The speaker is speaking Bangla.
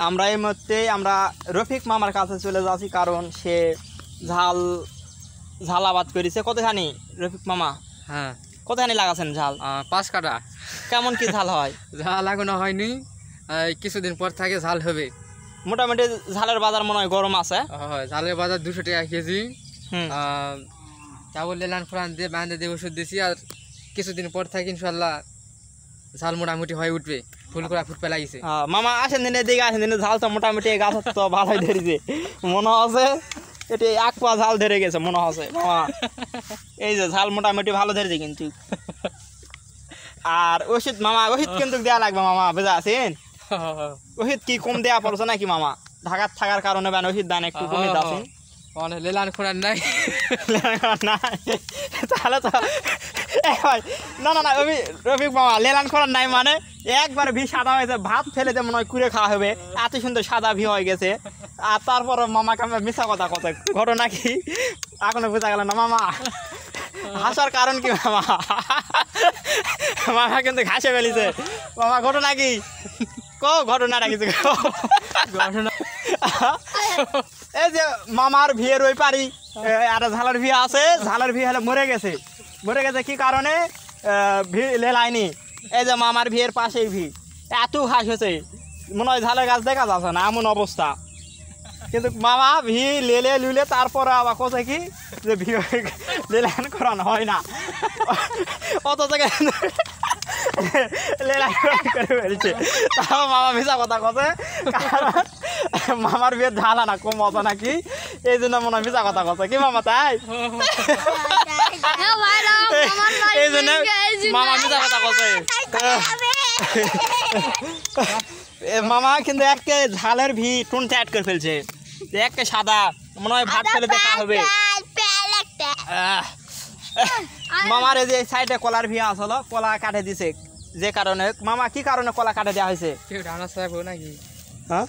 আমরা এই মুহূর্তে আমরা রফিক মামার কাছে চলে যাচ্ছি, কারণ সে ঝাল ঝাল আবাদ করেছে। কতখানি রফিক মামা? হ্যাঁ, কতখানি লাগাছেন ঝাল? 5 কাঠা। কেমন কি ঝাল হয়? ঝাল এখনো হয়নি, কিছুদিন পর থেকে ঝাল হবে। মোটামুটি ঝালের বাজার মনে হয় গরম আছে। ঝালের বাজার 200 টাকা কেজি। হুম, চাউল লেলান ফোরান দিয়ে বাঁধে দিয়ে ওষুধ দিছি, আর কিছুদিন পর থেকে ইনশাল্লাহ ঝাল মোটামুটি হয়ে উঠবে। ফুল করা ফুটপে লাগিছে। মামা আসেন দিনে দিকে আসেন দিনে ঝাল তো মোটামুটি গাছ তো ভালোই ধরেছে মনে হচ্ছে। এটি 1 পা ঝাল ধরে গেছে মনে হচ্ছে মামা। এই যে ঝাল মোটামুটি ভালো ধরেছে কিন্তু। আর ওষুধ মামা, ওষুধ কিন্তু দেওয়া লাগবে মামা, বুঝা আছেন? ওষুধ কি কম দেওয়া পড়ছে নাকি মামা? ঢাকার থাকার কারণে বেন ওষুধ দান একটু কমে যাচ্ছেন। লেলান ফোরান নাই। তাহলে তো না না না রফিক মামা, লেলান করার নাই মানে একবার ভি সাদা হয়েছে, ভাত ফেলে যে মনে হয় কুড়ে খাওয়া হবে, এত সুন্দর সাদা ভি হয়ে গেছে। আর তারপর মামাকে আমরা মিশা কথা কথা ঘটনা কি এখনো বোঝা গেল না মামা? হাসার কারণ কি মামা? মামা কিন্তু ঘাসে ফেলিছে মামা। ঘটনা কি ঘটনাটা কিছু ঘটনা? এই যে মামার বিয়ের ওই পারি একটা ঝালের বিয়ে আছে, ঝালের বিয়ে হলে মরে গেছে কি কারণে? ভি লেলাইনি। এই যে মামার বিয়ের পাশেই ভি এত ঘাস হয়েছে, মনে হয় ঝালের গাছ দেখা যাচ্ছে না এমন অবস্থা। কিন্তু মামা ভি লেলে লুলে তারপরে আবার কোথায় কি যে ভি লেলান করানো হয় না, অত জায়গায় লেলান করে ফেলছে। তাও মামা মিশা কথা কথা, কারণ মামার বিয়ের ঝালা না কম মজা নাকি, এই জন্য মনে হয় মিশা কথা কথা কি মামা? তাই এই জন্য মামা মিশা কথা কথা। মামা কিন্তু একটা ঝালের ভি টুন টাইট করে ফেলছে, একটা সাদা মনে হয় ভাত ফেলে দেখা হবে। মামার এই যে সাইডে কলার ভি আসলো, কলা কাটে দিছে যে কারণে। মামা কি কারণে কলা কাটে দেওয়া হয়েছে? নাকি? হ্যাঁ।